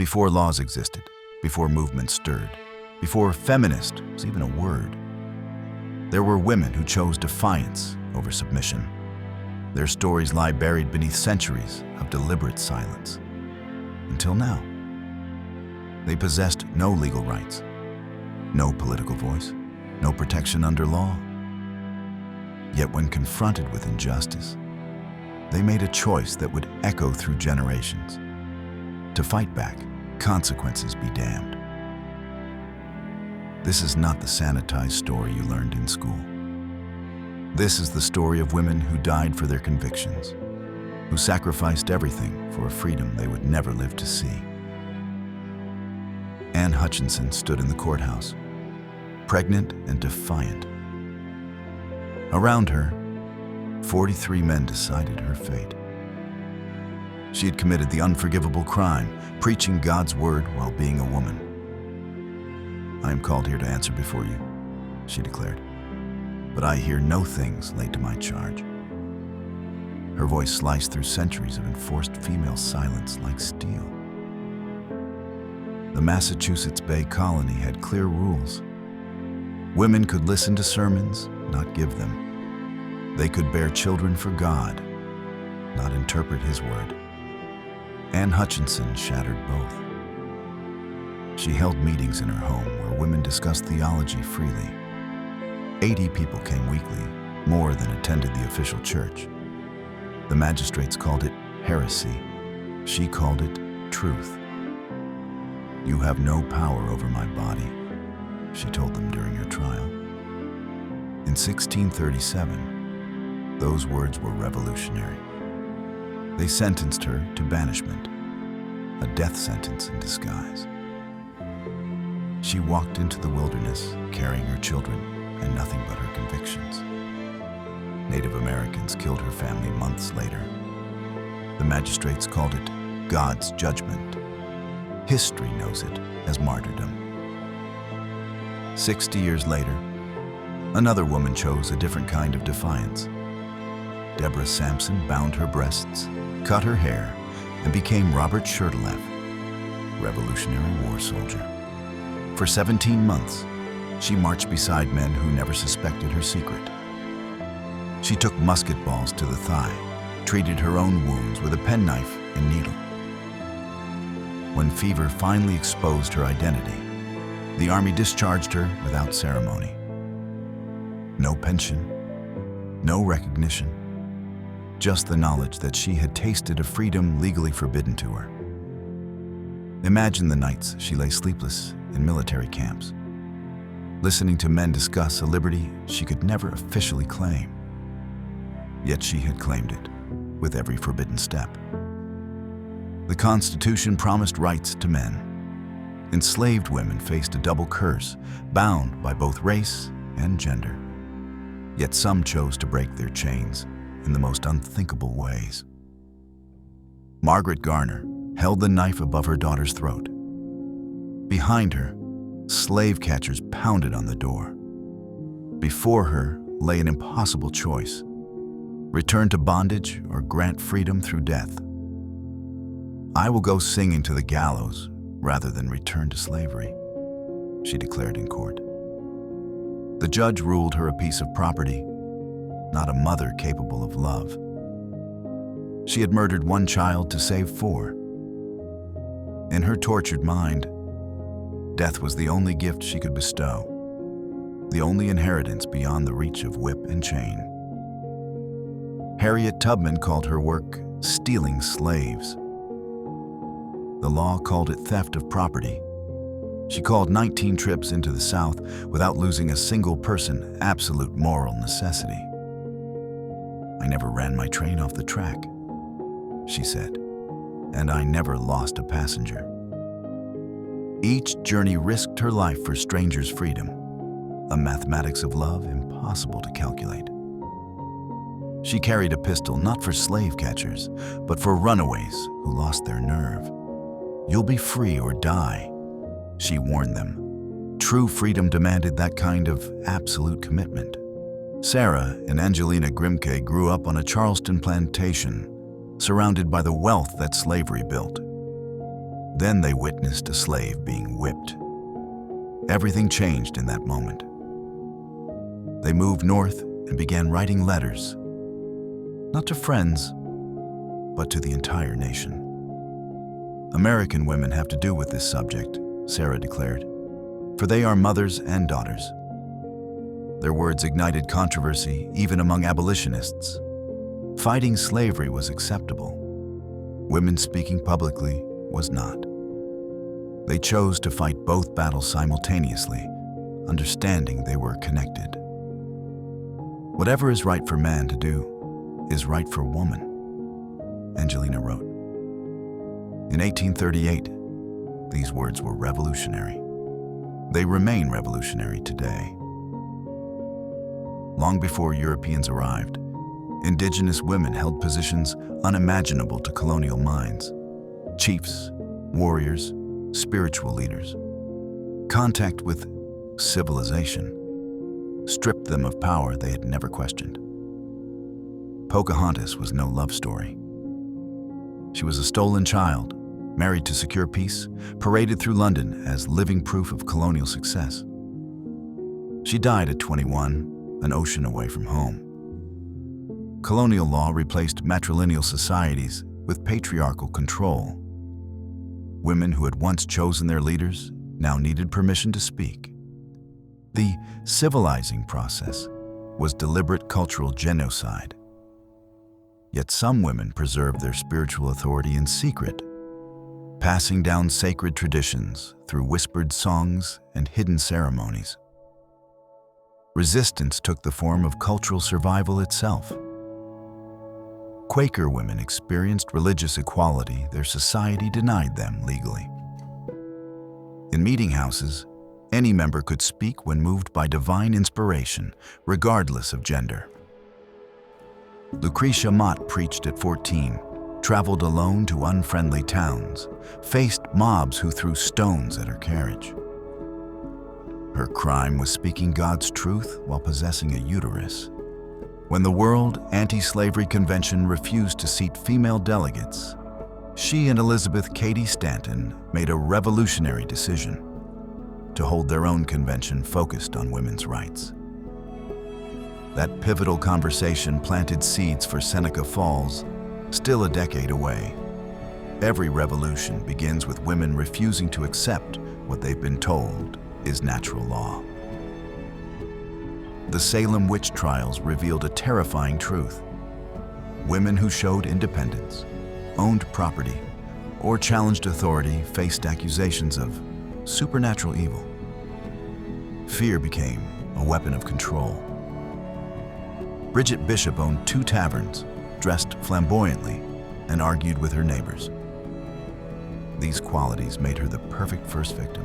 Before laws existed, before movements stirred, before feminist was even a word, there were women who chose defiance over submission. Their stories lie buried beneath centuries of deliberate silence. Until now. They possessed no legal rights, no political voice, no protection under law. Yet when confronted with injustice, they made a choice that would echo through generations. To fight back, consequences be damned. This is not the sanitized story you learned in school. This is the story of women who died for their convictions, who sacrificed everything for a freedom they would never live to see. Anne Hutchinson stood in the courthouse, pregnant and defiant. Around her, 43 men decided her fate. She had committed the unforgivable crime, preaching God's word while being a woman. "I am called here to answer before you," she declared, "but I hear no things laid to my charge." Her voice sliced through centuries of enforced female silence like steel. The Massachusetts Bay Colony had clear rules. Women could listen to sermons, not give them. They could bear children for God, not interpret His word. Anne Hutchinson shattered both. She held meetings in her home where women discussed theology freely. 80 people came weekly, more than attended the official church. The magistrates called it heresy. She called it truth. "You have no power over my body," she told them during her trial. In 1637, those words were revolutionary. They sentenced her to banishment, a death sentence in disguise. She walked into the wilderness carrying her children and nothing but her convictions. Native Americans killed her family months later. The magistrates called it God's judgment. History knows it as martyrdom. 60 years later, another woman chose a different kind of defiance. Deborah Sampson bound her breasts, cut her hair, and became Robert Shurtleff, Revolutionary War soldier. For 17 months, she marched beside men who never suspected her secret. She took musket balls to the thigh, treated her own wounds with a penknife and needle. When fever finally exposed her identity, the army discharged her without ceremony. No pension, no recognition, just the knowledge that she had tasted a freedom legally forbidden to her. Imagine the nights she lay sleepless in military camps, listening to men discuss a liberty she could never officially claim. Yet she had claimed it with every forbidden step. The Constitution promised rights to men. Enslaved women faced a double curse, bound by both race and gender. Yet some chose to break their chains in the most unthinkable ways. Margaret Garner held the knife above her daughter's throat. Behind her, slave catchers pounded on the door. Before her lay an impossible choice: return to bondage or grant freedom through death. "I will go singing to the gallows rather than return to slavery," she declared in court. The judge ruled her a piece of property, not a mother capable of love. She had murdered one child to save 4. In her tortured mind, death was the only gift she could bestow, the only inheritance beyond the reach of whip and chain. Harriet Tubman called her work stealing slaves. The law called it theft of property. She called 19 trips into the South without losing a single person absolute moral necessity. "I never ran my train off the track," she said, "and I never lost a passenger." Each journey risked her life for strangers' freedom, a mathematics of love impossible to calculate. She carried a pistol not for slave catchers, but for runaways who lost their nerve. "You'll be free or die," she warned them. True freedom demanded that kind of absolute commitment. Sarah and Angelina Grimke grew up on a Charleston plantation, surrounded by the wealth that slavery built. Then they witnessed a slave being whipped. Everything changed in that moment. They moved north and began writing letters, not to friends, but to the entire nation. American women have to do with this subject, Sarah declared, for they are mothers and daughters. Their words ignited controversy even among abolitionists. Fighting slavery was acceptable. Women speaking publicly was not. They chose to fight both battles simultaneously, understanding they were connected. Whatever is right for man to do is right for woman, Angelina wrote. In 1838, these words were revolutionary. They remain revolutionary today. Long before Europeans arrived, indigenous women held positions unimaginable to colonial minds. Chiefs, warriors, spiritual leaders. Contact with civilization stripped them of power they had never questioned. Pocahontas was no love story. She was a stolen child, married to secure peace, paraded through London as living proof of colonial success. She died at 21, an ocean away from home. Colonial law replaced matrilineal societies with patriarchal control. Women who had once chosen their leaders now needed permission to speak. The civilizing process was deliberate cultural genocide. Yet some women preserved their spiritual authority in secret, passing down sacred traditions through whispered songs and hidden ceremonies. Resistance took the form of cultural survival itself. Quaker women experienced religious equality their society denied them legally. In meeting houses, any member could speak when moved by divine inspiration, regardless of gender. Lucretia Mott preached at 14, traveled alone to unfriendly towns, faced mobs who threw stones at her carriage. Her crime was speaking God's truth while possessing a uterus. When the World Anti-Slavery Convention refused to seat female delegates, she and Elizabeth Cady Stanton made a revolutionary decision to hold their own convention focused on women's rights. That pivotal conversation planted seeds for Seneca Falls, still a decade away. Every revolution begins with women refusing to accept what they've been told is natural law. The Salem witch trials revealed a terrifying truth. Women who showed independence, owned property, or challenged authority faced accusations of supernatural evil. Fear became a weapon of control. Bridget Bishop owned 2 taverns, dressed flamboyantly, and argued with her neighbors. These qualities made her the perfect first victim.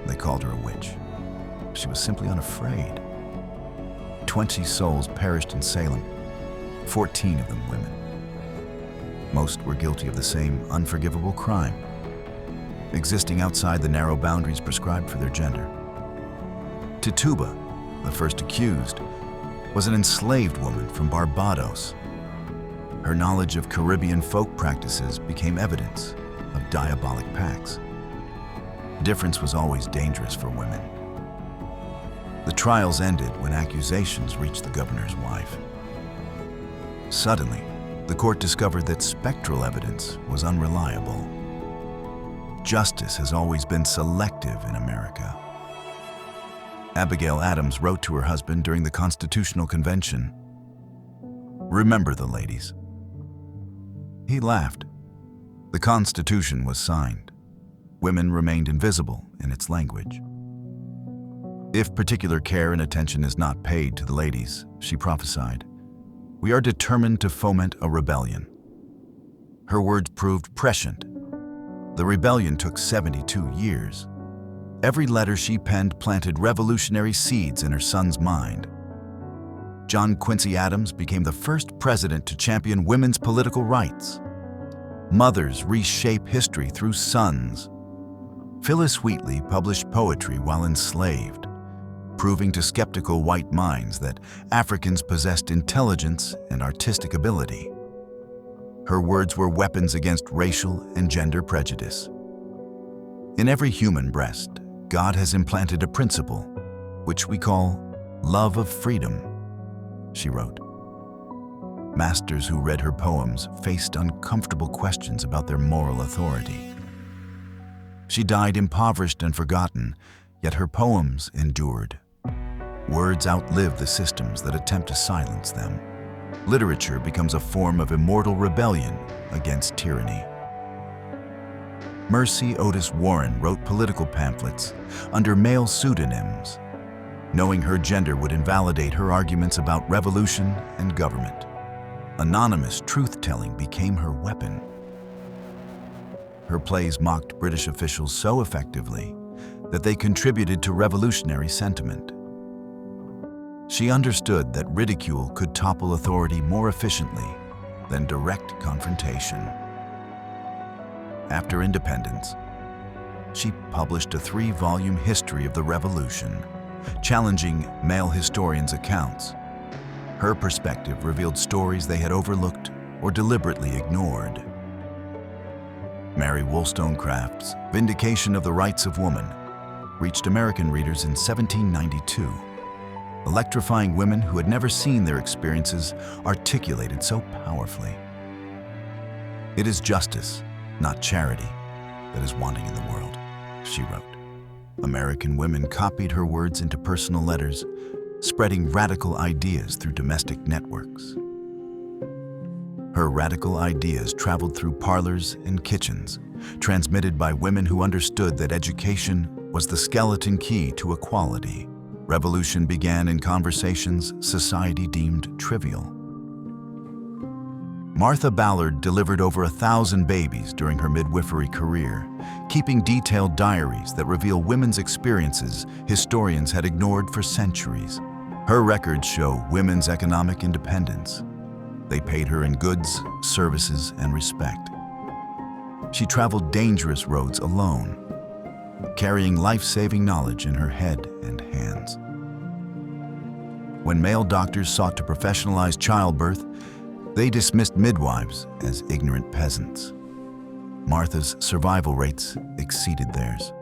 They called her a witch. She was simply unafraid. 20 souls perished in Salem, 14 of them women. Most were guilty of the same unforgivable crime, existing outside the narrow boundaries prescribed for their gender. Tituba, the first accused, was an enslaved woman from Barbados. Her knowledge of Caribbean folk practices became evidence of diabolic pacts. Difference was always dangerous for women. The trials ended when accusations reached the governor's wife. Suddenly, the court discovered that spectral evidence was unreliable. Justice has always been selective in America. Abigail Adams wrote to her husband during the Constitutional Convention, "Remember the ladies." He laughed. The Constitution was signed. Women remained invisible in its language. If particular care and attention is not paid to the ladies, she prophesied, we are determined to foment a rebellion. Her words proved prescient. The rebellion took 72 years. Every letter she penned planted revolutionary seeds in her son's mind. John Quincy Adams became the first president to champion women's political rights. Mothers reshape history through sons. Phyllis Wheatley published poetry while enslaved, proving to skeptical white minds that Africans possessed intelligence and artistic ability. Her words were weapons against racial and gender prejudice. In every human breast, God has implanted a principle, which we call love of freedom, she wrote. Masters who read her poems faced uncomfortable questions about their moral authority. She died impoverished and forgotten, yet her poems endured. Words outlive the systems that attempt to silence them. Literature becomes a form of immortal rebellion against tyranny. Mercy Otis Warren wrote political pamphlets under male pseudonyms, knowing her gender would invalidate her arguments about revolution and government. Anonymous truth-telling became her weapon. Her plays mocked British officials so effectively that they contributed to revolutionary sentiment. She understood that ridicule could topple authority more efficiently than direct confrontation. After independence, she published a 3-volume history of the revolution, challenging male historians' accounts. Her perspective revealed stories they had overlooked or deliberately ignored. Mary Wollstonecraft's Vindication of the Rights of Woman reached American readers in 1792, electrifying women who had never seen their experiences articulated so powerfully. It is justice, not charity, that is wanting in the world, she wrote. American women copied her words into personal letters, spreading radical ideas through domestic networks. Her radical ideas traveled through parlors and kitchens, transmitted by women who understood that education was the skeleton key to equality. Revolution began in conversations society deemed trivial. Martha Ballard delivered over 1,000 babies during her midwifery career, keeping detailed diaries that reveal women's experiences historians had ignored for centuries. Her records show women's economic independence. They paid her in goods, services, and respect. She traveled dangerous roads alone, carrying life-saving knowledge in her head and hands. When male doctors sought to professionalize childbirth, they dismissed midwives as ignorant peasants. Martha's survival rates exceeded theirs.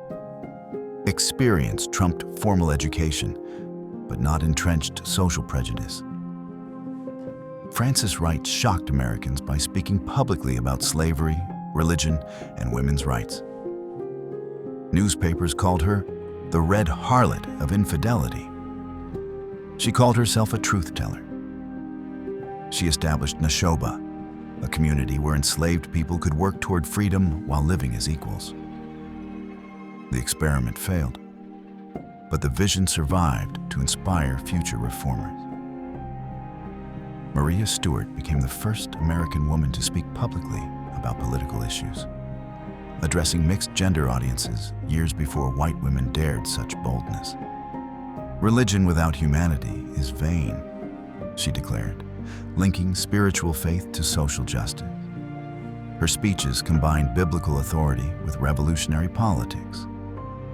Experience trumped formal education, but not entrenched social prejudice. Frances Wright shocked Americans by speaking publicly about slavery, religion, and women's rights. Newspapers called her the Red Harlot of infidelity. She called herself a truth-teller. She established Nashoba, a community where enslaved people could work toward freedom while living as equals. The experiment failed, but the vision survived to inspire future reformers. Maria Stewart became the first American woman to speak publicly about political issues, addressing mixed-gender audiences years before white women dared such boldness. "Religion without humanity is vain," she declared, linking spiritual faith to social justice. Her speeches combined biblical authority with revolutionary politics,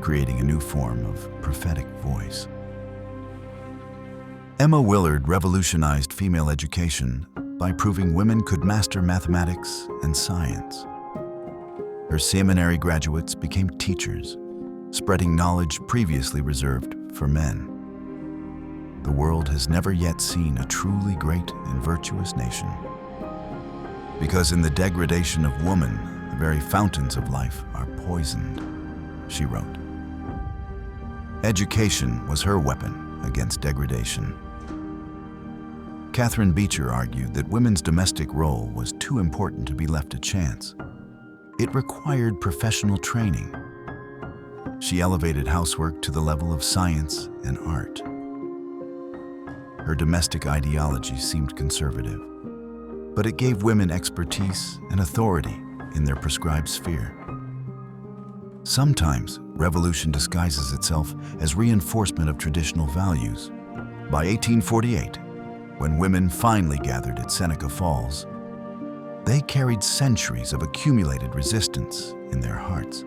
creating a new form of prophetic voice. Emma Willard revolutionized female education by proving women could master mathematics and science. Her seminary graduates became teachers, spreading knowledge previously reserved for men. The world has never yet seen a truly great and virtuous nation. Because in the degradation of woman, the very fountains of life are poisoned, she wrote. Education was her weapon against degradation. Catherine Beecher argued that women's domestic role was too important to be left to chance. It required professional training. She elevated housework to the level of science and art. Her domestic ideology seemed conservative, but it gave women expertise and authority in their prescribed sphere. Sometimes revolution disguises itself as reinforcement of traditional values. By 1848, when women finally gathered at Seneca Falls, they carried centuries of accumulated resistance in their hearts.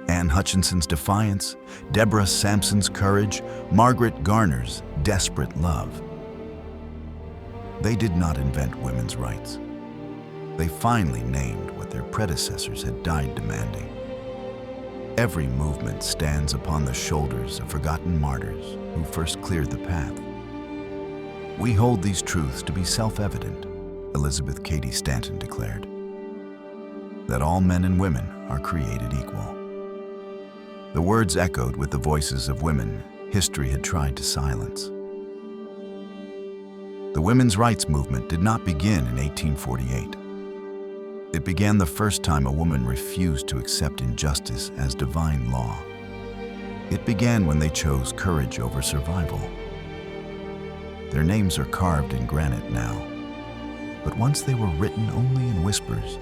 Anne Hutchinson's defiance, Deborah Sampson's courage, Margaret Garner's desperate love. They did not invent women's rights. They finally named what their predecessors had died demanding. Every movement stands upon the shoulders of forgotten martyrs who first cleared the path. We hold these truths to be self-evident, Elizabeth Cady Stanton declared, that all men and women are created equal. The words echoed with the voices of women history had tried to silence. The women's rights movement did not begin in 1848. It began the first time a woman refused to accept injustice as divine law. It began when they chose courage over survival. Their names are carved in granite now, but once they were written only in whispers,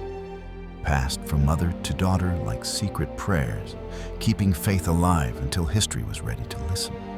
passed from mother to daughter like secret prayers, keeping faith alive until history was ready to listen.